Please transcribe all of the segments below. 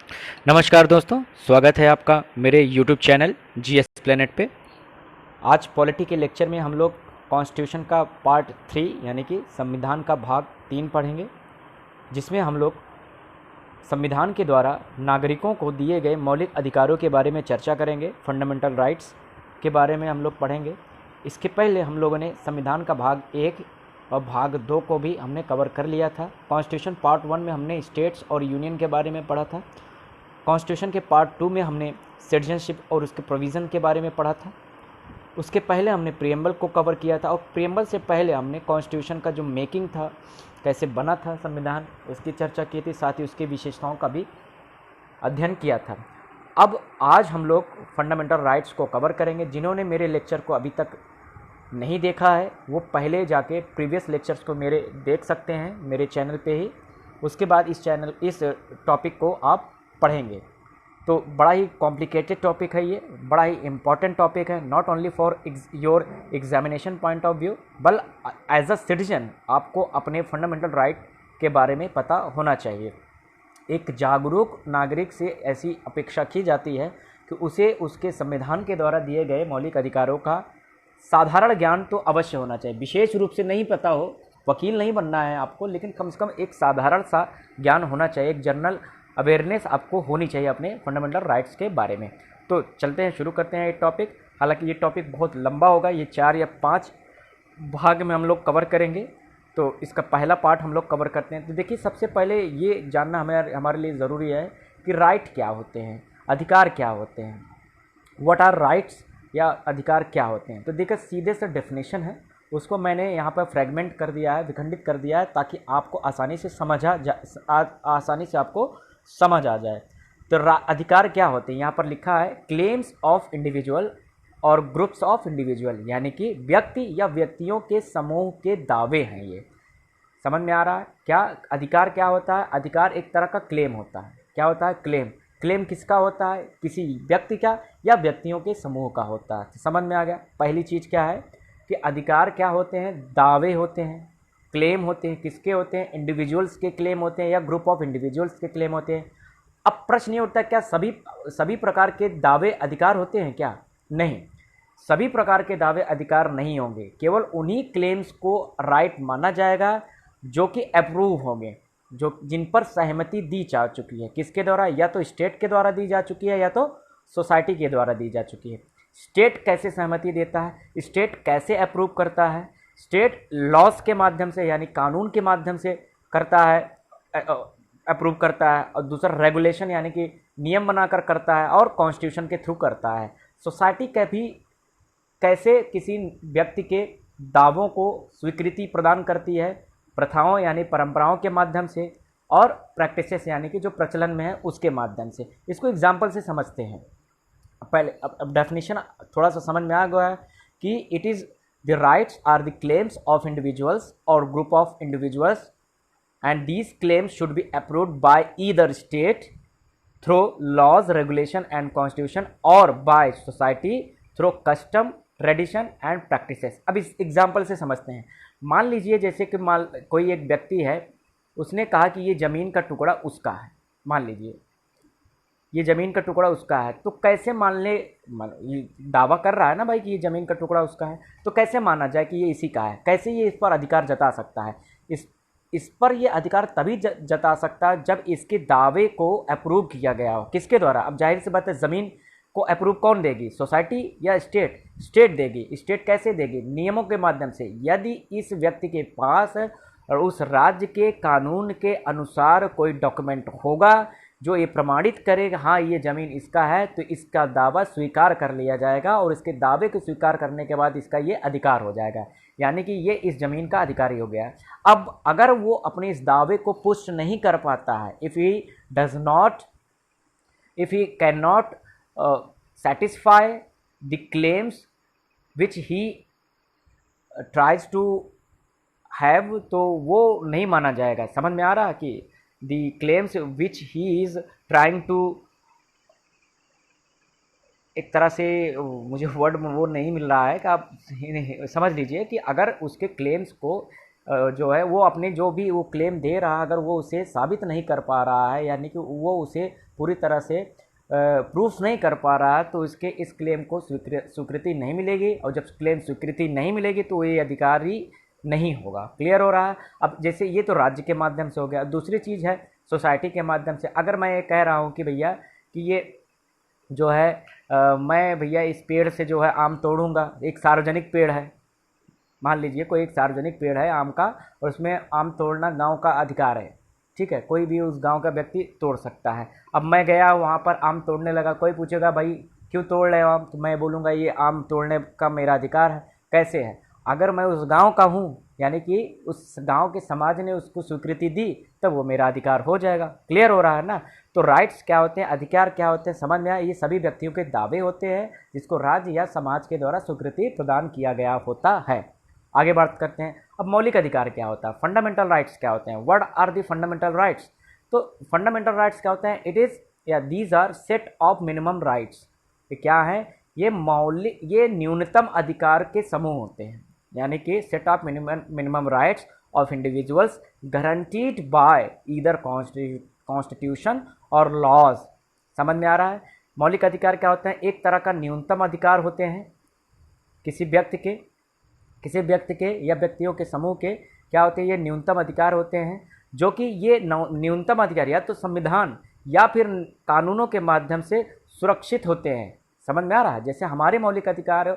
नमस्कार दोस्तों, स्वागत है आपका मेरे YouTube चैनल जीएस प्लेनेट पे। आज पॉलिटी के लेक्चर में हम लोग कॉन्स्टिट्यूशन का पार्ट 3 यानी कि संविधान का भाग 3 पढ़ेंगे, जिसमें हम लोग संविधान के द्वारा नागरिकों को दिए गए मौलिक अधिकारों के बारे में चर्चा करेंगे। फंडामेंटल राइट्स के बारे में हम लोग पढ़ेंगे। इसके पहले हम लोगों ने संविधान का भाग 1 और भाग 2 को भी हमने कवर कर लिया था। कॉन्स्टिट्यूशन पार्ट 1 में हमने स्टेट्स और यूनियन के बारे में पढ़ा था। कॉन्स्टिट्यूशन के पार्ट 2 में हमने सिटीजनशिप और उसके प्रोविज़न के बारे में पढ़ा था। उसके पहले हमने प्रियम्बल को कवर किया था, और प्रियम्बल से पहले हमने कॉन्स्टिट्यूशन का जो मेकिंग था, कैसे बना था संविधान, उसकी चर्चा की थी। साथ ही उसकी विशेषताओं का भी अध्ययन किया था। अब आज हम लोग फंडामेंटल राइट्स को कवर करेंगे। जिन्होंने मेरे लेक्चर को अभी तक नहीं देखा है वो पहले जाके प्रीवियस लेक्चर्स को मेरे देख सकते हैं मेरे चैनल पे ही। उसके बाद इस टॉपिक को आप पढ़ेंगे। तो बड़ा ही कॉम्प्लिकेटेड टॉपिक है ये, बड़ा ही इम्पॉर्टेंट टॉपिक है, not only for your examination point of view, बल एज अ सिटीजन आपको अपने फंडामेंटल राइट के बारे में पता होना चाहिए। एक जागरूक नागरिक से ऐसी अपेक्षा की जाती है कि उसे उसके संविधान के द्वारा दिए गए मौलिक अधिकारों का साधारण ज्ञान तो अवश्य होना चाहिए। विशेष रूप से नहीं पता हो, वकील नहीं बनना है आपको, लेकिन कम से कम एक साधारण सा ज्ञान होना चाहिए, एक जनरल अवेयरनेस आपको होनी चाहिए अपने फंडामेंटल राइट्स के बारे में। तो चलते हैं, शुरू करते हैं ये टॉपिक। हालांकि ये टॉपिक बहुत लंबा होगा, ये 4 या 5 भाग में हम लोग कवर करेंगे। तो इसका पहला पार्ट हम लोग कवर करते हैं। तो देखिए, सबसे पहले ये जानना हमारे लिए ज़रूरी है कि राइट क्या होते हैं, अधिकार क्या होते हैं, व्हाट आर राइट्स, या अधिकार क्या होते हैं। तो देखिए, सीधे से डेफिनेशन है, उसको मैंने यहाँ पर फ्रेगमेंट कर दिया है, विखंडित कर दिया है, ताकि आपको आसानी से आसानी से आपको समझ आ जाए। तो अधिकार क्या होते हैं, यहाँ पर लिखा है क्लेम्स ऑफ इंडिविजुअल और ग्रुप्स ऑफ इंडिविजुअल, यानी कि व्यक्ति या व्यक्तियों के समूह के दावे हैं। ये समझ में आ रहा है क्या? अधिकार क्या होता है? अधिकार एक तरह का क्लेम होता है। क्या होता है? क्लेम। क्लेम किसका होता है? किसी व्यक्ति का या व्यक्तियों के समूह का होता है। तो समझ में आ गया। पहली चीज़ क्या है कि अधिकार क्या होते हैं? दावे होते हैं, क्लेम होते हैं। किसके होते हैं? इंडिविजुअल्स के क्लेम होते हैं या ग्रुप ऑफ इंडिविजुअल्स के क्लेम होते हैं। अब प्रश्न ये उठता है, क्या सभी प्रकार के दावे अधिकार होते हैं क्या? नहीं, सभी प्रकार के दावे अधिकार नहीं होंगे। केवल उन्हीं क्लेम्स को राइट माना जाएगा जो कि अप्रूव होंगे, जो जिन पर सहमति दी जा चुकी है। किसके द्वारा? या तो स्टेट के द्वारा दी जा चुकी है या तो सोसाइटी के द्वारा दी जा चुकी है। स्टेट कैसे सहमति देता है, स्टेट कैसे अप्रूव करता है? स्टेट लॉज के माध्यम से, यानी कानून के माध्यम से करता है, अप्रूव करता है। और दूसरा रेगुलेशन, यानी कि नियम बनाकर करता है, और कॉन्स्टिट्यूशन के थ्रू करता है। सोसाइटी कैसे किसी व्यक्ति के दावों को स्वीकृति प्रदान करती है? प्रथाओं यानी परंपराओं के माध्यम से, और प्रैक्टिसेस यानी कि जो प्रचलन में है उसके माध्यम से। इसको एग्जाम्पल से समझते हैं। पहले अब डेफिनेशन थोड़ा सा समझ में आ गया है कि it is the rights are the claims of individuals और group of individuals, and these claims should be approved by either state through laws, regulation and constitution, और by society through custom, tradition and practices. अब इस example से समझते हैं। मान लीजिए जैसे कि कोई एक व्यक्ति है, उसने कहा कि ये ज़मीन का टुकड़ा उसका है। मान लीजिए ये ज़मीन का टुकड़ा उसका है, तो कैसे ये दावा कर रहा है ना भाई कि ये ज़मीन का टुकड़ा उसका है, तो कैसे माना जाए कि ये इसी का है? कैसे ये इस पर अधिकार जता सकता है? इस पर ये अधिकार तभी जता सकता है जब इसके दावे को अप्रूव किया गया हो। किसके द्वारा? अब जाहिर सी बात है, ज़मीन को अप्रूव कौन देगी? सोसाइटी या स्टेट? स्टेट देगी। स्टेट कैसे देगी? नियमों के माध्यम से। यदि इस व्यक्ति के पास और उस राज्य के कानून के अनुसार कोई डॉक्यूमेंट होगा जो ये प्रमाणित करेगा हाँ ये ज़मीन इसका है, तो इसका दावा स्वीकार कर लिया जाएगा, और इसके दावे को स्वीकार करने के बाद इसका ये अधिकार हो जाएगा, यानी कि ये इस ज़मीन का अधिकारी हो गया। अब अगर वो अपने इस दावे को पुष्ट नहीं कर पाता है, if he can not satisfy the claims which he tries to have, तो वो नहीं माना जाएगा। समझ में आ रहा कि the claims which he is trying to, एक तरह से मुझे वर्ड वो नहीं मिल रहा है कि आप समझ लीजिए कि अगर उसके क्लेम्स को जो है वो अपने जो भी वो क्लेम दे रहा है, अगर वो उसे साबित नहीं कर पा रहा है, यानी कि वो उसे पूरी तरह से प्रूफ नहीं कर पा रहा है, तो इसके इस क्लेम को स्वीकृति नहीं मिलेगी, और जब क्लेम स्वीकृति नहीं मिलेगी तो ये अधिकारी नहीं होगा। क्लियर हो रहा है। अब जैसे ये तो राज्य के माध्यम से हो गया, दूसरी चीज़ है सोसाइटी के माध्यम से। अगर मैं ये कह रहा हूँ कि भैया कि ये जो है मैं भैया इस पेड़ से जो है आम तोड़ूंगा, एक सार्वजनिक पेड़ है, मान लीजिए कोई एक सार्वजनिक पेड़ है आम का, और उसमें आम तोड़ना गांव का अधिकार है, ठीक है, कोई भी उस गांव का व्यक्ति तोड़ सकता है। अब मैं गया वहाँ पर आम तोड़ने लगा, कोई पूछेगा भाई क्यों तोड़ रहे हो आम, तो मैं बोलूँगा ये आम तोड़ने का मेरा अधिकार है। कैसे है? अगर मैं उस गांव का हूँ, यानी कि उस गांव के समाज ने उसको स्वीकृति दी, तब वो मेरा अधिकार हो जाएगा। क्लियर हो रहा है ना। तो राइट्स क्या होते हैं, अधिकार क्या होते हैं, समझ में आया। ये सभी व्यक्तियों के दावे होते हैं जिसको राज्य या समाज के द्वारा स्वीकृति प्रदान किया गया होता है। आगे बात करते हैं। अब मौलिक अधिकार क्या होता है, फंडामेंटल राइट्स क्या होते हैं, what are the fundamental rights. तो फंडामेंटल राइट्स क्या होते हैं, इट इज़ या these are set of minimum rights. ये क्या है, ये न्यूनतम अधिकार के समूह होते हैं, यानी कि set of minimum rights of individuals guaranteed bye either constitution और लॉज। समझ में आ रहा है। मौलिक अधिकार क्या होते हैं, एक तरह का न्यूनतम अधिकार होते हैं किसी व्यक्ति के या व्यक्तियों के समूह के, क्या होते हैं, ये न्यूनतम अधिकार होते हैं, जो कि ये न्यूनतम अधिकार या तो संविधान या फिर कानूनों के माध्यम से सुरक्षित होते हैं। समझ में आ रहा है। जैसे हमारे मौलिक अधिकार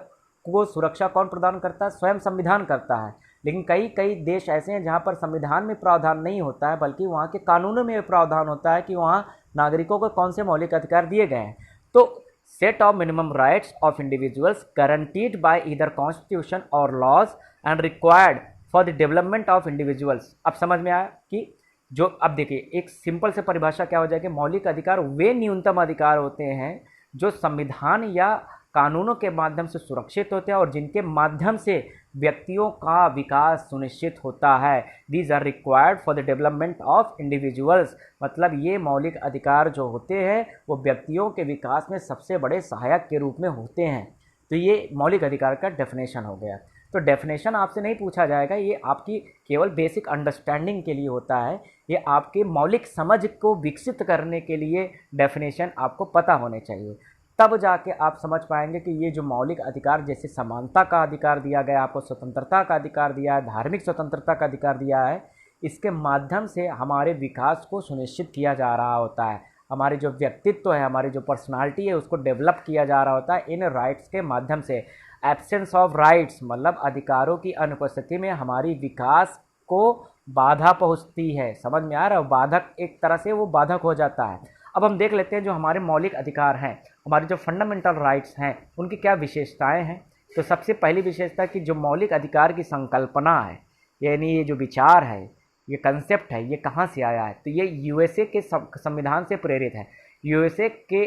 को सुरक्षा कौन प्रदान करता है, स्वयं संविधान करता है। लेकिन कई देश ऐसे हैं जहाँ पर संविधान में प्रावधान नहीं होता है, बल्कि वहाँ के कानूनों में प्रावधान होता है कि वहाँ नागरिकों को कौन से मौलिक अधिकार दिए गए हैं। तो set of minimum rights of individuals guaranteed by either constitution or laws and required for the development of individuals। अब समझ में आया कि जो, अब देखिए एक सिंपल से परिभाषा क्या हो जाएगी, मौलिक अधिकार वे न्यूनतम अधिकार होते हैं जो संविधान या कानूनों के माध्यम से सुरक्षित होते हैं और जिनके माध्यम से व्यक्तियों का विकास सुनिश्चित होता है। These are required for the development of individuals. मतलब ये मौलिक अधिकार जो होते हैं वो व्यक्तियों के विकास में सबसे बड़े सहायक के रूप में होते हैं। तो ये मौलिक अधिकार का डेफिनेशन हो गया। तो डेफिनेशन आपसे नहीं पूछा जाएगा, ये आपकी केवल बेसिक अंडरस्टैंडिंग के लिए होता है, ये आपके मौलिक समझ को विकसित करने के लिए डेफिनेशन आपको पता होने चाहिए। तब जाके आप समझ पाएंगे कि ये जो मौलिक अधिकार, जैसे समानता का अधिकार दिया गया, आपको स्वतंत्रता का अधिकार दिया है, धार्मिक स्वतंत्रता का अधिकार दिया है, इसके माध्यम से हमारे विकास को सुनिश्चित किया जा रहा होता है। हमारे जो व्यक्तित्व है, हमारी जो पर्सनालिटी है, उसको डेवलप किया जा रहा होता है इन राइट्स के माध्यम से। एब्सेंस ऑफ राइट्स मतलब अधिकारों की अनुपस्थिति में हमारी विकास को बाधा पहुंचती है। समझ में आ रहा है। बाधक, एक तरह से वो बाधक हो जाता है। अब हम देख लेते हैं जो हमारे मौलिक अधिकार हैं, हमारे जो फंडामेंटल राइट्स हैं, उनकी क्या विशेषताएं हैं। तो सबसे पहली विशेषता कि जो मौलिक अधिकार की संकल्पना है, यानी ये जो विचार है, ये कंसेप्ट है, ये कहाँ से आया है, तो ये यूएसए के संविधान से प्रेरित है। यूएसए के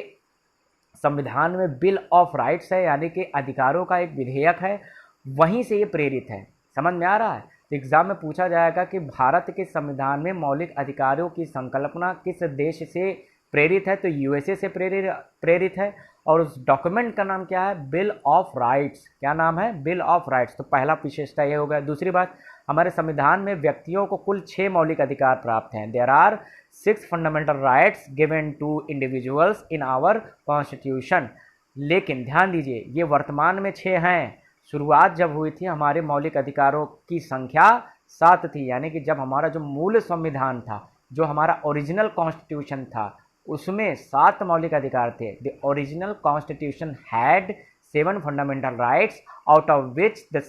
संविधान में बिल ऑफ राइट्स है, यानी कि अधिकारों का एक विधेयक है, वहीं से ये प्रेरित है। समझ में आ रहा है। तो एग्जाम में पूछा जाएगा कि भारत के संविधान में मौलिक अधिकारों की संकल्पना किस देश से प्रेरित है, तो यूएसए से प्रेरित है। और उस डॉक्यूमेंट का नाम क्या है, बिल ऑफ राइट्स। क्या नाम है, बिल ऑफ राइट्स। तो पहला विशेषता ये हो गया। दूसरी बात, हमारे संविधान में व्यक्तियों को कुल 6 मौलिक अधिकार प्राप्त हैं। There are 6 fundamental rights given to individuals in our constitution. लेकिन ध्यान दीजिए, ये वर्तमान में 6 हैं। शुरुआत जब हुई थी हमारे मौलिक अधिकारों की संख्या 7 थी, यानी कि जब हमारा जो मूल संविधान था, जो हमारा ओरिजिनल कॉन्स्टिट्यूशन था, उसमें 7 मौलिक अधिकार थे। The original constitution had 7 fundamental rights, out of which the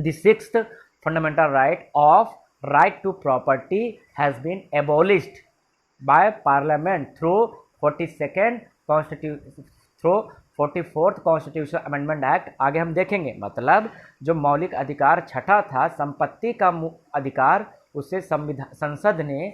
6th fundamental right of right to property has been abolished by parliament through 44th constitutional amendment act। आगे हम देखेंगे। मतलब जो मौलिक अधिकार छठा था, संपत्ति का अधिकार, उसे संसद ने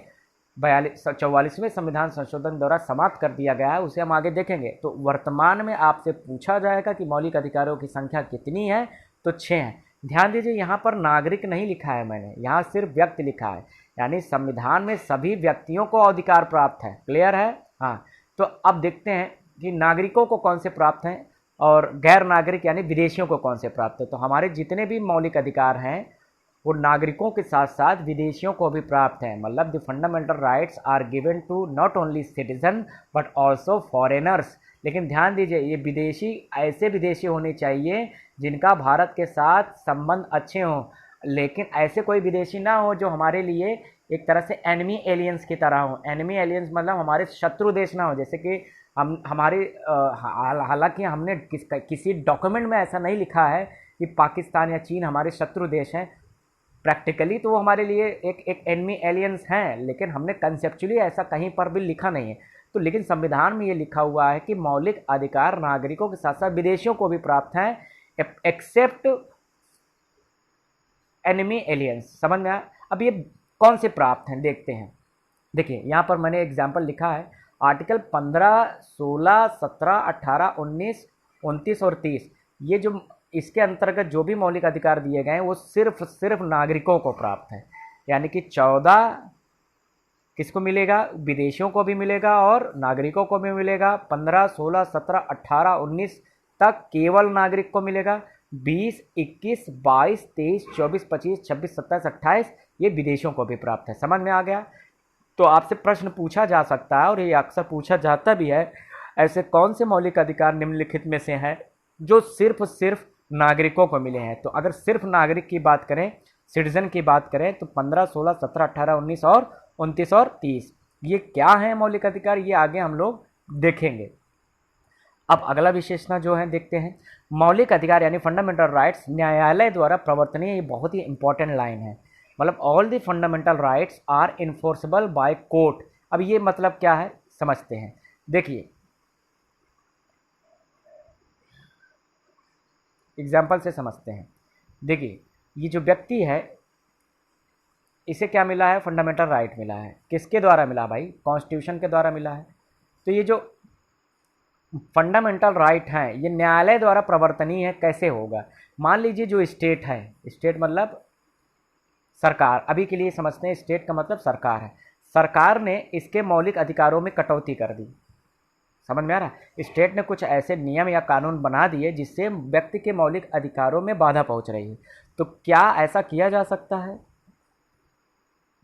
44वें संविधान संशोधन द्वारा समाप्त कर दिया गया है, उसे हम आगे देखेंगे। तो वर्तमान में आपसे पूछा जाएगा कि मौलिक अधिकारों की संख्या कितनी है, तो 6 हैं। ध्यान दीजिए, यहाँ पर नागरिक नहीं लिखा है मैंने, यहाँ सिर्फ व्यक्ति लिखा है, यानी संविधान में सभी व्यक्तियों को अधिकार प्राप्त है। क्लियर है। हाँ, तो अब देखते हैं कि नागरिकों को कौन से प्राप्त हैं और गैर नागरिक यानी विदेशियों को कौन से प्राप्त है। तो हमारे जितने भी मौलिक अधिकार हैं वो नागरिकों के साथ साथ विदेशियों को भी प्राप्त है। मतलब the fundamental rights are given to not only citizen but also foreigners. लेकिन ध्यान दीजिए, ये विदेशी ऐसे विदेशी होने चाहिए जिनका भारत के साथ संबंध अच्छे हों, लेकिन ऐसे कोई विदेशी ना हो जो हमारे लिए एक तरह से एनिमी एलियंस की तरह हो। एनिमी एलियंस मतलब हमारे शत्रु देश ना हो, जैसे कि हम हमारे हालांकि हमने किसी डॉक्यूमेंट में ऐसा नहीं लिखा है कि पाकिस्तान या चीन हमारे शत्रु देश हैं। प्रैक्टिकली तो वो हमारे लिए एक एनिमी एलियंस हैं, लेकिन हमने कंसेप्चुअली ऐसा कहीं पर भी लिखा नहीं है। तो लेकिन संविधान में ये लिखा हुआ है कि मौलिक अधिकार नागरिकों के साथ साथ विदेशियों को भी प्राप्त हैं, एक्सेप्ट एनिमी एलियंस। समझ में आया? अब ये कौन से प्राप्त हैं देखते हैं। देखिए यहाँ पर मैंने एग्जाम्पल लिखा है, आर्टिकल 15, 16, 17, 18, 19, 29 और 30। ये जो इसके अंतर्गत जो भी मौलिक अधिकार दिए गए हैं वो सिर्फ नागरिकों को प्राप्त है। यानी कि 14 किसको मिलेगा? विदेशियों को भी मिलेगा और नागरिकों को भी मिलेगा। 15, 16, 17, 18, 19 तक केवल नागरिक को मिलेगा। 20, 21, 22, 23, 24, 25, 26, 27, 28 ये विदेशियों को भी प्राप्त है। समझ में आ गया? तो आपसे प्रश्न पूछा जा सकता है और ये अक्सर पूछा जाता भी है, ऐसे कौन से मौलिक अधिकार निम्नलिखित में से हैं जो सिर्फ नागरिकों को मिले हैं? तो अगर सिर्फ नागरिक की बात करें, सिटीजन की बात करें, तो 15, 16, 17, 18, 19 और 29 और 30 ये क्या है मौलिक अधिकार, ये आगे हम लोग देखेंगे। अब अगला विशेषण जो है देखते हैं। मौलिक अधिकार यानी फंडामेंटल राइट्स न्यायालय द्वारा प्रवर्तनीय, ये बहुत ही इंपॉर्टेंट लाइन है। मतलब all the fundamental rights are enforceable by court. अब ये मतलब क्या है समझते हैं। देखिए एग्जाम्पल से समझते हैं। देखिए ये जो व्यक्ति है इसे क्या मिला है? फंडामेंटल राइट मिला है। किसके द्वारा मिला भाई? कॉन्स्टिट्यूशन के द्वारा मिला है। तो ये जो फंडामेंटल राइट हैं ये न्यायालय द्वारा प्रवर्तनीय है। कैसे होगा? मान लीजिए जो स्टेट है, स्टेट मतलब सरकार, अभी के लिए समझते हैं स्टेट का मतलब सरकार है। सरकार ने इसके मौलिक अधिकारों में कटौती कर दी। समझ में आ रहा है? स्टेट ने कुछ ऐसे नियम या कानून बना दिए जिससे व्यक्ति के मौलिक अधिकारों में बाधा पहुंच रही है। तो क्या ऐसा किया जा सकता है?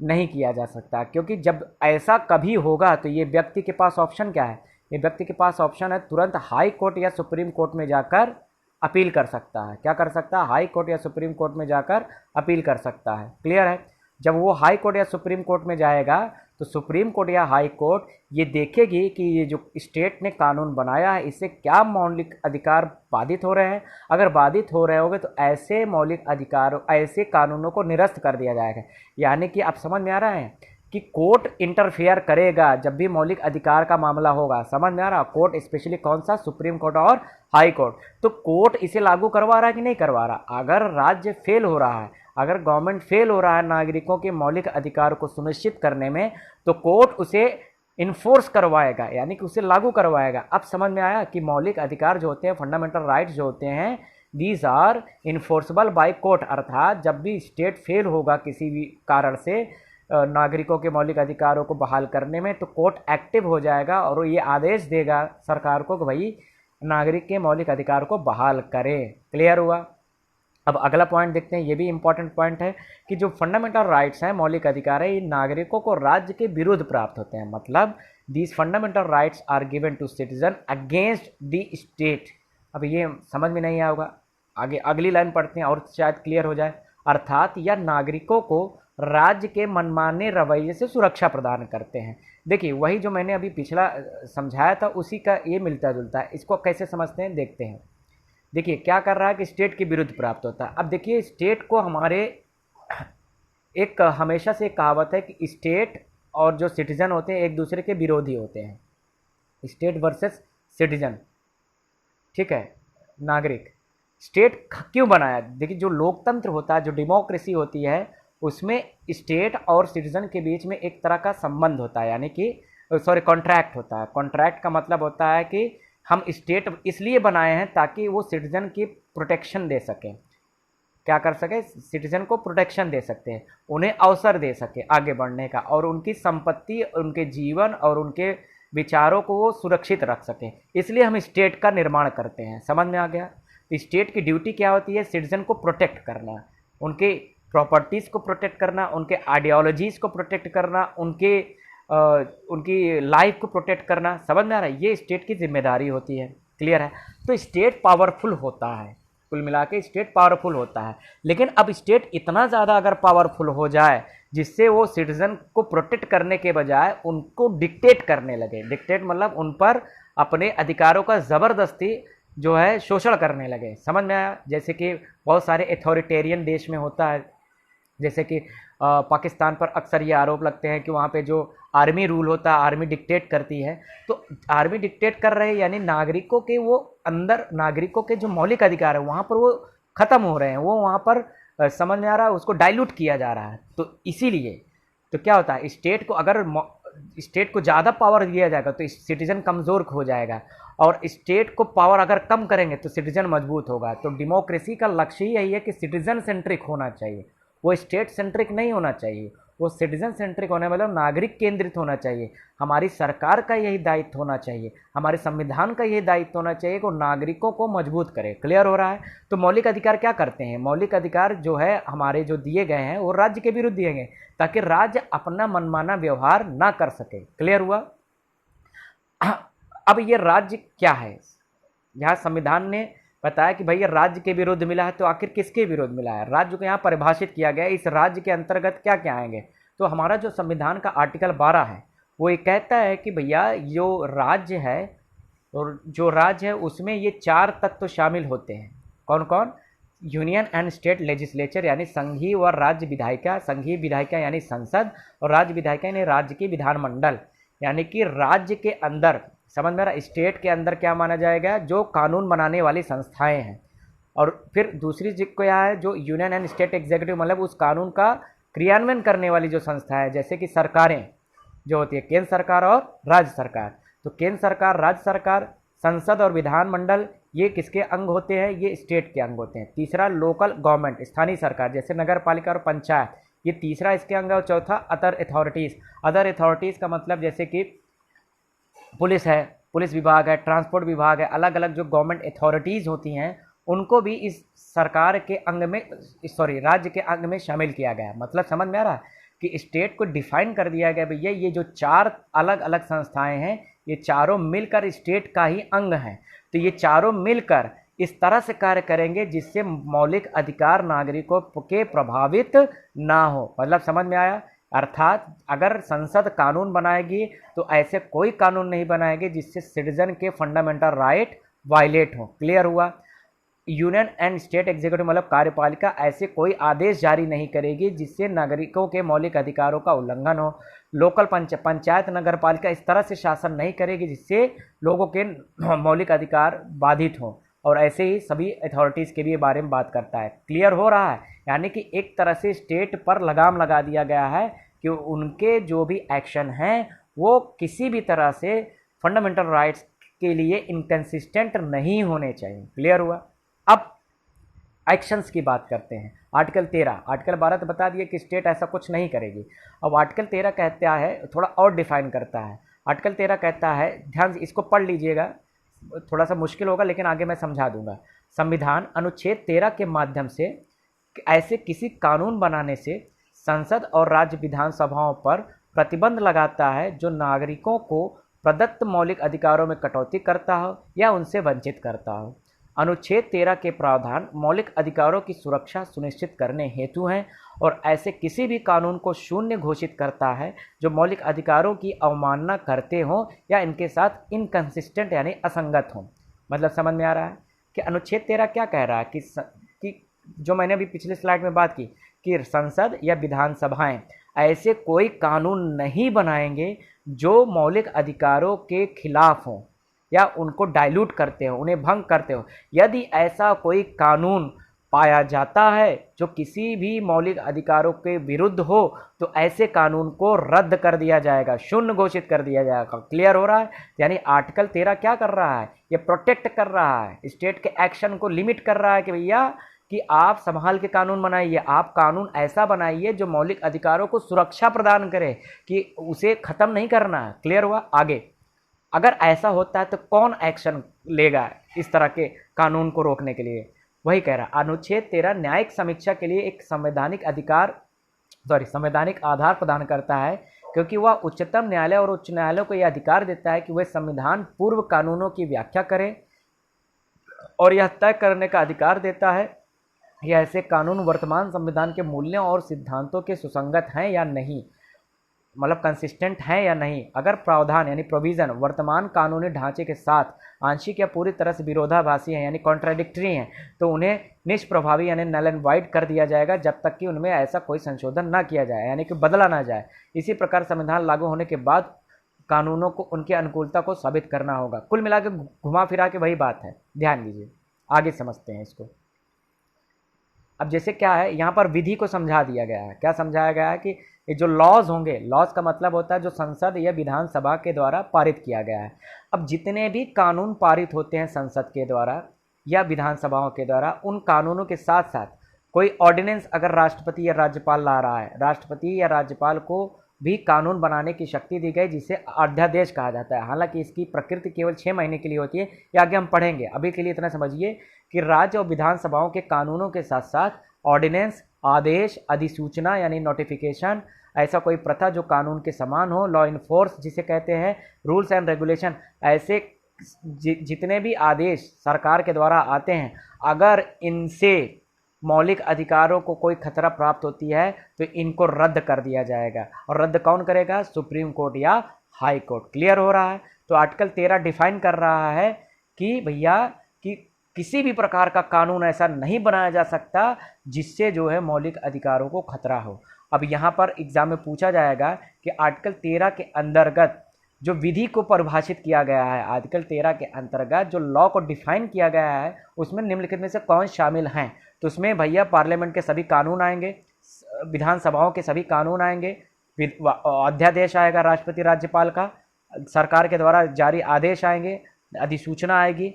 नहीं किया जा सकता, क्योंकि जब ऐसा कभी होगा तो ये व्यक्ति के पास ऑप्शन क्या है? ये व्यक्ति के पास ऑप्शन है तुरंत हाई कोर्ट या सुप्रीम कोर्ट में जाकर अपील कर सकता है। क्या कर सकता है? हाई कोर्ट या सुप्रीम कोर्ट में जाकर अपील कर सकता है। क्लियर है? जब वो हाई कोर्ट या सुप्रीम कोर्ट में जाएगा तो सुप्रीम कोर्ट या हाई कोर्ट ये देखेगी कि ये जो स्टेट ने कानून बनाया है इससे क्या मौलिक अधिकार बाधित हो रहे हैं। अगर बाधित हो रहे होंगे तो ऐसे मौलिक अधिकारों, ऐसे कानूनों को निरस्त कर दिया जाएगा। यानी कि आप समझ में आ रहा है कि कोर्ट इंटरफेयर करेगा जब भी मौलिक अधिकार का मामला होगा। समझ में आ रहा? कोर्ट स्पेशली कौन सा? सुप्रीम कोर्ट और हाई कोर्ट। तो कोर्ट इसे लागू करवा रहा है कि नहीं करवा रहा? अगर राज्य फेल हो रहा है, अगर गवर्नमेंट फेल हो रहा है नागरिकों के मौलिक अधिकार को सुनिश्चित करने में, तो कोर्ट उसे इन्फोर्स करवाएगा, यानी कि उसे लागू करवाएगा। अब समझ में आया कि मौलिक अधिकार जो होते हैं, फंडामेंटल राइट्स जो होते हैं, these are enforceable by court. अर्थात जब भी स्टेट फेल होगा किसी भी कारण से नागरिकों के मौलिक अधिकारों को बहाल करने में, तो कोर्ट एक्टिव हो जाएगा और वो ये आदेश देगा सरकार को कि भाई नागरिक के मौलिक अधिकार को बहाल करें। क्लियर हुआ? अब अगला पॉइंट देखते हैं, ये भी इंपॉर्टेंट पॉइंट है कि जो फंडामेंटल राइट्स हैं, मौलिक अधिकार है, ये नागरिकों को राज्य के विरुद्ध प्राप्त होते हैं। मतलब these fundamental rights are given to citizen against the state. अब ये समझ में नहीं आएगा, आगे अगली लाइन पढ़ते हैं और शायद क्लियर हो जाए। अर्थात यह नागरिकों को राज्य के मनमाने रवैये से सुरक्षा प्रदान करते हैं। देखिए वही जो मैंने अभी पिछला समझाया था उसी का ये मिलता जुलता है। इसको कैसे समझते हैं देखते हैं। देखिए क्या कर रहा है कि स्टेट के विरुद्ध प्राप्त होता है। अब देखिए स्टेट को हमारे एक हमेशा से एक कहावत है कि स्टेट और जो सिटीजन होते हैं एक दूसरे के विरोधी होते हैं। स्टेट वर्सेस सिटीजन, ठीक है, नागरिक। स्टेट क्यों बनाया? देखिए जो लोकतंत्र होता है, जो डेमोक्रेसी होती है, उसमें स्टेट और सिटीजन के बीच में एक तरह का संबंध होता है, यानी कि कॉन्ट्रैक्ट होता है। कॉन्ट्रैक्ट का मतलब होता है कि हम स्टेट इसलिए बनाए हैं ताकि वो सिटीजन की प्रोटेक्शन दे सकें। क्या कर सके? सिटीजन को प्रोटेक्शन दे सकते हैं, उन्हें अवसर दे सके आगे बढ़ने का, और उनकी संपत्ति, उनके जीवन और उनके विचारों को वो सुरक्षित रख सकें। इसलिए हम स्टेट का निर्माण करते हैं। समझ में आ गया? तो स्टेट की ड्यूटी क्या होती है? सिटीजन को प्रोटेक्ट करना, उनके प्रॉपर्टीज़ को प्रोटेक्ट करना, उनके आइडियोलॉजीज़ को प्रोटेक्ट करना, उनकी लाइफ को प्रोटेक्ट करना। समझ में आ रहा है? ये स्टेट की जिम्मेदारी होती है। क्लियर है? तो स्टेट पावरफुल होता है, कुल मिला के स्टेट पावरफुल होता है। लेकिन अब स्टेट इतना ज़्यादा अगर पावरफुल हो जाए जिससे वो सिटीजन को प्रोटेक्ट करने के बजाय उनको डिक्टेट करने लगे, डिक्टेट मतलब उन पर अपने अधिकारों का ज़बरदस्ती जो है शोषण करने लगे। समझ में आया? जैसे कि बहुत सारे अथॉरिटेरियन देश में होता है, जैसे कि पाकिस्तान पर अक्सर ये आरोप लगते हैं कि वहाँ पे जो आर्मी रूल होता है, आर्मी डिक्टेट करती है। तो आर्मी डिक्टेट कर रहे हैं यानी नागरिकों के वो अंदर, नागरिकों के जो मौलिक अधिकार है वहाँ पर वो ख़त्म हो रहे हैं, वो वहाँ पर समझ में आ रहा है, उसको डाइल्यूट किया जा रहा है। तो इसीलिए तो क्या होता है, स्टेट को अगर स्टेट को ज़्यादा पावर दिया जाएगा तो सिटीजन कमज़ोर हो जाएगा, और स्टेट को पावर अगर कम करेंगे तो सिटीजन मजबूत होगा। तो डेमोक्रेसी का लक्ष्य ही यही है कि सिटीजन सेंट्रिक होना चाहिए, वो स्टेट सेंट्रिक नहीं होना चाहिए, वो सिटीजन सेंट्रिक होने मतलब नागरिक केंद्रित होना चाहिए। हमारी सरकार का यही दायित्व होना चाहिए, हमारे संविधान का यही दायित्व होना चाहिए कि वो नागरिकों को मजबूत करे। क्लियर हो रहा है? तो मौलिक अधिकार क्या करते हैं? मौलिक अधिकार जो है हमारे जो दिए गए हैं वो राज्य के विरुद्ध दिए गए ताकि राज्य अपना मनमाना व्यवहार ना कर सके। क्लियर हुआ? अब ये राज्य क्या है? यहाँ संविधान ने बताया कि भैया राज्य के विरुद्ध मिला है, तो आखिर किसके विरुद्ध मिला है? राज्य को यहाँ परिभाषित किया गया है, इस राज्य के अंतर्गत क्या क्या आएंगे। तो हमारा जो संविधान का आर्टिकल 12 है वो ये कहता है कि भैया जो राज्य है, और जो राज्य है उसमें ये 4 तत्व शामिल होते हैं। कौन कौन? यूनियन एंड स्टेट लेजिस्लेचर यानी संघीय व राज्य विधायिका, संघीय विधायिका यानी संसद, और राज्य विधायिका यानी राज्य की विधानमंडल। यानी कि राज्य के अंदर, समझ में रहा, स्टेट के अंदर क्या माना जाएगा? जो कानून बनाने वाली संस्थाएं हैं। और फिर दूसरी चीज क्या है? जो यूनियन एंड स्टेट एग्जीक्यूटिव मतलब उस कानून का क्रियान्वयन करने वाली जो संस्थाएं, जैसे कि सरकारें जो होती है, केंद्र सरकार और राज्य सरकार। तो केंद्र सरकार, राज्य सरकार, संसद और विधानमंडल ये किसके अंग होते हैं? ये स्टेट के अंग होते हैं। तीसरा लोकल गवर्नमेंट, स्थानीय सरकार, जैसे नगर पालिका और पंचायत, ये तीसरा इसके अंग है। और चौथा अदर अथॉरिटीज़। अदर अथॉरिटीज़ का मतलब जैसे कि पुलिस है, पुलिस विभाग है, ट्रांसपोर्ट विभाग है, अलग अलग जो गवर्नमेंट अथॉरिटीज़ होती हैं उनको भी इस सरकार के अंग में, राज्य के अंग में शामिल किया गया। मतलब समझ में आ रहा है कि स्टेट को डिफाइन कर दिया गया भैया ये जो 4 अलग अलग संस्थाएं हैं ये चारों मिलकर स्टेट का ही अंग हैं। तो ये चारों मिलकर इस तरह से कार्य करेंगे जिससे मौलिक अधिकार नागरिकों के प्रभावित ना हो। मतलब समझ में आया? अर्थात अगर संसद कानून बनाएगी तो ऐसे कोई कानून नहीं बनाएगी जिससे सिटीजन के फंडामेंटल राइट वायलेट हो। क्लियर हुआ? यूनियन एंड स्टेट एग्जीक्यूटिव मतलब कार्यपालिका ऐसे कोई आदेश जारी नहीं करेगी जिससे नागरिकों के मौलिक अधिकारों का उल्लंघन हो। लोकल पंचायत नगर पालिका इस तरह से शासन नहीं करेगी जिससे लोगों के मौलिक अधिकार बाधित हों। और ऐसे ही सभी अथॉरिटीज़ के भी बारे में बात करता है। क्लियर हो रहा है? यानी कि एक तरह से स्टेट पर लगाम लगा दिया गया है कि उनके जो भी एक्शन हैं वो किसी भी तरह से फंडामेंटल राइट्स के लिए इनकंसिस्टेंट नहीं होने चाहिए। क्लियर हुआ? अब एक्शंस की बात करते हैं। आर्टिकल 13, आर्टिकल 12 तो बता दिए कि स्टेट ऐसा कुछ नहीं करेगी। अब आर्टिकल 13 कहता है, थोड़ा और डिफाइन करता है। आर्टिकल 13 कहता है, ध्यान से इसको पढ़ लीजिएगा, थोड़ा सा मुश्किल होगा लेकिन आगे मैं समझा दूंगा। संविधान अनुच्छेद 13 के माध्यम से ऐसे किसी कानून बनाने से संसद और राज्य विधानसभाओं पर प्रतिबंध लगाता है जो नागरिकों को प्रदत्त मौलिक अधिकारों में कटौती करता हो या उनसे वंचित करता हो। अनुच्छेद 13 के प्रावधान मौलिक अधिकारों की सुरक्षा सुनिश्चित करने हेतु हैं और ऐसे किसी भी कानून को शून्य घोषित करता है जो मौलिक अधिकारों की अवमानना करते हों या इनके साथ इनकंसिस्टेंट यानी असंगत हों। मतलब समझ में आ रहा है कि अनुच्छेद 13 क्या कह रहा है कि जो मैंने अभी पिछले स्लाइड में बात की कि संसद या विधानसभाएं ऐसे कोई कानून नहीं बनाएंगे जो मौलिक अधिकारों के खिलाफ हों या उनको डाइल्यूट करते हो, उन्हें भंग करते हो। यदि ऐसा कोई कानून पाया जाता है जो किसी भी मौलिक अधिकारों के विरुद्ध हो तो ऐसे कानून को रद्द कर दिया जाएगा, शून्य घोषित कर दिया जाएगा। क्लियर हो रहा है? यानी आर्टिकल 13 क्या कर रहा है? ये प्रोटेक्ट कर रहा है, स्टेट के एक्शन को लिमिट कर रहा है कि भैया कि आप संभाल के कानून बनाइए, आप कानून ऐसा बनाइए जो मौलिक अधिकारों को सुरक्षा प्रदान करे, कि उसे ख़त्म नहीं करना है। क्लियर हुआ? आगे अगर ऐसा होता है तो कौन एक्शन लेगा इस तरह के कानून को रोकने के लिए? वही कह रहा, अनुच्छेद 13 न्यायिक समीक्षा के लिए एक संवैधानिक आधार प्रदान करता है, क्योंकि वह उच्चतम न्यायालय और उच्च न्यायालयों को यह अधिकार देता है कि वे संविधान पूर्व कानूनों की व्याख्या करें, और यह तय करने का अधिकार देता है कि ऐसे कानून वर्तमान संविधान के मूल्यों और सिद्धांतों के सुसंगत हैं या नहीं, मतलब कंसिस्टेंट हैं या नहीं। अगर प्रावधान यानी प्रोविज़न वर्तमान कानूनी ढांचे के साथ आंशिक या पूरी तरह से विरोधाभासी हैं यानी कॉन्ट्राडिक्टरी हैं, तो उन्हें निष्प्रभावी यानी नल एंड वाइड कर दिया जाएगा जब तक कि उनमें ऐसा कोई संशोधन ना किया जाए, यानी कि बदला ना जाए। इसी प्रकार संविधान लागू होने के बाद कानूनों को उनकी अनुकूलता को साबित करना होगा। कुल मिला के घुमा फिरा के वही बात है, ध्यान दीजिए, आगे समझते हैं इसको। अब जैसे क्या है, यहाँ पर विधि को समझा दिया गया है। क्या समझाया गया है कि ये जो लॉज होंगे, लॉज का मतलब होता है जो संसद या विधानसभा के द्वारा पारित किया गया है। अब जितने भी कानून पारित होते हैं संसद के द्वारा या विधानसभाओं के द्वारा, उन कानूनों के साथ साथ कोई ऑर्डिनेंस अगर राष्ट्रपति या राज्यपाल ला रहा है, राष्ट्रपति या राज्यपाल को भी कानून बनाने की शक्ति दी गई, जिसे अध्यादेश कहा जाता है। हालांकि इसकी प्रकृति केवल 6 महीने के लिए होती है, ये आगे हम पढ़ेंगे। अभी के लिए इतना समझिए कि राज्य और विधानसभाओं के कानूनों के साथ साथ ऑर्डिनेंस, आदेश, अधिसूचना यानी नोटिफिकेशन, ऐसा कोई प्रथा जो कानून के समान हो, लॉ इन्फोर्स जिसे कहते हैं, रूल्स एंड रेगुलेशन, ऐसे जितने भी आदेश सरकार के द्वारा आते हैं, अगर इनसे मौलिक अधिकारों को कोई खतरा प्राप्त होती है तो इनको रद्द कर दिया जाएगा। और रद्द कौन करेगा? सुप्रीम कोर्ट या हाई कोर्ट। क्लियर हो रहा है? तो आर्टिकल 13 डिफाइन कर रहा है कि भैया कि किसी भी प्रकार का कानून ऐसा नहीं बनाया जा सकता जिससे जो है मौलिक अधिकारों को खतरा हो। अब यहाँ पर एग्जाम में पूछा जाएगा कि आर्टिकल 13 के अंतर्गत जो विधि को परिभाषित किया गया है, आर्टिकल 13 के अंतर्गत जो लॉ को डिफाइन किया गया है, उसमें निम्नलिखित में से कौन शामिल हैं? तो उसमें भैया पार्लियामेंट के सभी कानून आएंगे, विधानसभाओं के सभी कानून आएंगे, अध्यादेश आएगा राष्ट्रपति राज्यपाल का, सरकार के द्वारा जारी आदेश आएंगे, अधिसूचना आएगी,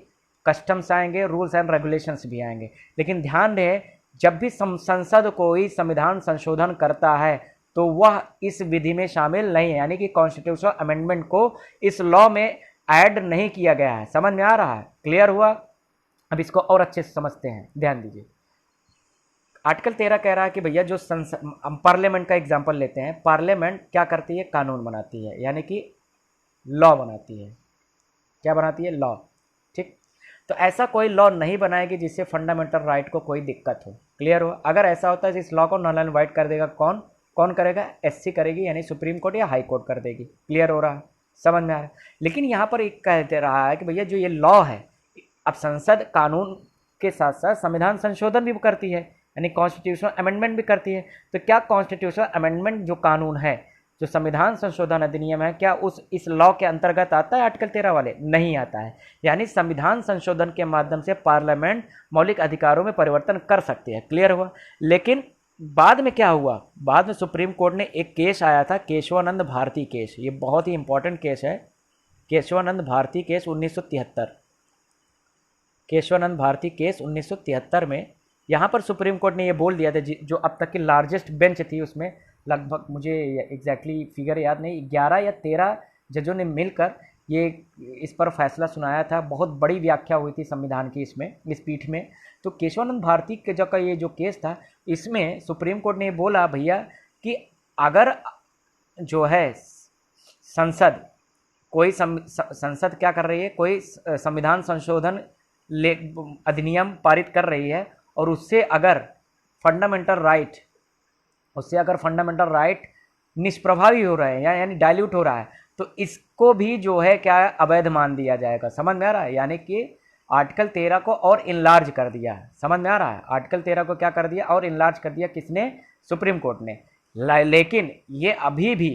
कस्टम्स आएंगे, रूल्स एंड रेगुलेशंस भी आएंगे। लेकिन ध्यान रहे, जब भी संसद कोई संविधान संशोधन करता है तो वह इस विधि में शामिल नहीं है, यानी कि कॉन्स्टिट्यूशनल अमेंडमेंट को इस लॉ में ऐड नहीं किया गया है। समझ में आ रहा है? क्लियर हुआ? अब इसको और अच्छे से समझते हैं, ध्यान दीजिए। आर्टिकल 13 कह रहा है कि भैया जो पार्लियामेंट का एग्जाम्पल लेते हैं, पार्लियामेंट क्या करती है? कानून बनाती है, यानी कि लॉ बनाती है। क्या बनाती है? लॉ। ठीक, तो ऐसा कोई लॉ नहीं बनाएगी जिससे फंडामेंटल राइट को कोई दिक्कत हो। क्लियर हो? अगर ऐसा होता है तो इस लॉ को नल एंड वाइड कर देगा कौन करेगा? एससी करेगी, यानी सुप्रीम कोर्ट या हाई कोर्ट कर देगी। क्लियर हो रहा है? समझ में आ रहा है? लेकिन यहाँ पर एक कह दे रहा है कि भैया जो ये लॉ है, अब संसद कानून के साथ साथ संविधान संशोधन भी करती है, यानी कॉन्स्टिट्यूशनल अमेंडमेंट भी करती है। तो क्या कॉन्स्टिट्यूशनल अमेंडमेंट जो कानून है, जो संविधान संशोधन अधिनियम है, क्या इस लॉ के अंतर्गत आता है? आर्टिकल 13 वाले नहीं आता है। यानी संविधान संशोधन के माध्यम से पार्लियामेंट मौलिक अधिकारों में परिवर्तन कर सकती है। क्लियर हुआ? लेकिन बाद में क्या हुआ? बाद में सुप्रीम कोर्ट ने एक केस आया था, केशवानंद भारती केस। ये बहुत ही इंपॉर्टेंट केस है, केशवानंद भारती केस 1973। केशवानंद भारती केस 1973 में यहाँ पर सुप्रीम कोर्ट ने ये बोल दिया था, जो अब तक की लार्जेस्ट बेंच थी, उसमें लगभग मुझे एग्जैक्टली फिगर याद नहीं, 11 या 13 जजों ने मिलकर ये इस पर फैसला सुनाया था। बहुत बड़ी व्याख्या हुई थी संविधान की इस पीठ में। तो केशवानंद भारती के जो का ये जो केस था, इसमें सुप्रीम कोर्ट ने बोला भैया कि अगर जो है संसद संसद क्या कर रही है, कोई संविधान संशोधन अधिनियम पारित कर रही है और उससे अगर फंडामेंटल राइट निष्प्रभावी हो रहे हैं यानी डाइल्यूट हो रहा है, तो इसको भी जो है क्या अवैध मान दिया जाएगा। समझ में आ रहा है? यानी कि आर्टिकल 13 को और इनलार्ज कर दिया है। समझ में आ रहा है? आर्टिकल 13 को क्या कर दिया? और इनलार्ज कर दिया। किसने? सुप्रीम कोर्ट ने। लेकिन ये अभी भी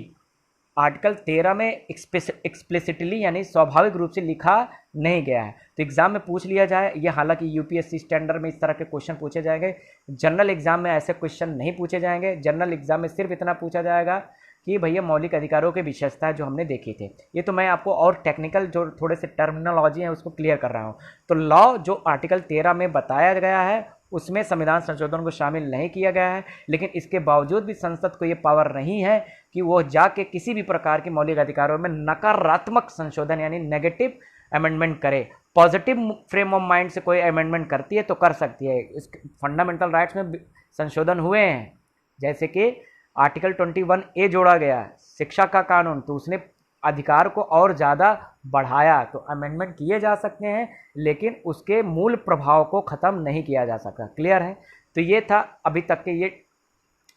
आर्टिकल 13 में एक्सप्लिसिटली यानी स्वाभाविक रूप से लिखा नहीं गया है। तो एग्जाम में पूछ लिया जाए ये, हालांकि यूपीएससी स्टैंडर्ड में इस तरह के क्वेश्चन पूछे जाएंगे, जनरल एग्जाम में ऐसे क्वेश्चन नहीं पूछे जाएंगे। जनरल एग्जाम में सिर्फ इतना पूछा जाएगा कि भैया मौलिक अधिकारों की विशेषता जो हमने देखी थी। ये तो मैं आपको और टेक्निकल जो थोड़े से टर्मिनोलॉजी है उसको क्लियर कर रहा हूँ। तो लॉ जो आर्टिकल 13 में बताया गया है उसमें संविधान संशोधन को शामिल नहीं किया गया है, लेकिन इसके बावजूद भी संसद को ये पावर नहीं है कि वो जाके किसी भी प्रकार के मौलिक अधिकारों में नकारात्मक संशोधन यानी नेगेटिव अमेंडमेंट करे। पॉजिटिव फ्रेम ऑफ माइंड से कोई अमेंडमेंट करती है तो कर सकती है। इस फंडामेंटल राइट्स में संशोधन हुए हैं, जैसे कि आर्टिकल 21A जोड़ा गया शिक्षा का कानून, तो उसने अधिकार को और ज़्यादा बढ़ाया। तो अमेंडमेंट किए जा सकते हैं, लेकिन उसके मूल प्रभाव को ख़त्म नहीं किया जा सकता। क्लियर है? तो ये था अभी तक के ये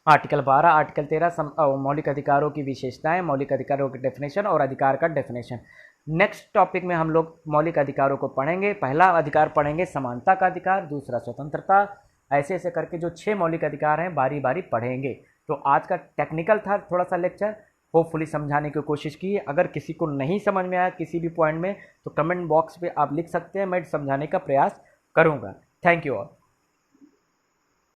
आर्टिकल 12, आर्टिकल 13 मौलिक अधिकारों की विशेषताएं, मौलिक अधिकारों की डेफिनेशन और अधिकार का डेफिनेशन। नेक्स्ट टॉपिक में हम लोग मौलिक अधिकारों को पढ़ेंगे। पहला अधिकार पढ़ेंगे समानता का अधिकार, दूसरा स्वतंत्रता, ऐसे ऐसे करके जो 6 मौलिक अधिकार हैं बारी बारी पढ़ेंगे। तो आज का टेक्निकल था थोड़ा सा लेक्चर, होपफुली समझाने की कोशिश की। अगर किसी को नहीं समझ में आया किसी भी पॉइंट में तो कमेंट बॉक्स पे आप लिख सकते हैं, मैं समझाने का प्रयास करूँगा। Thank you all.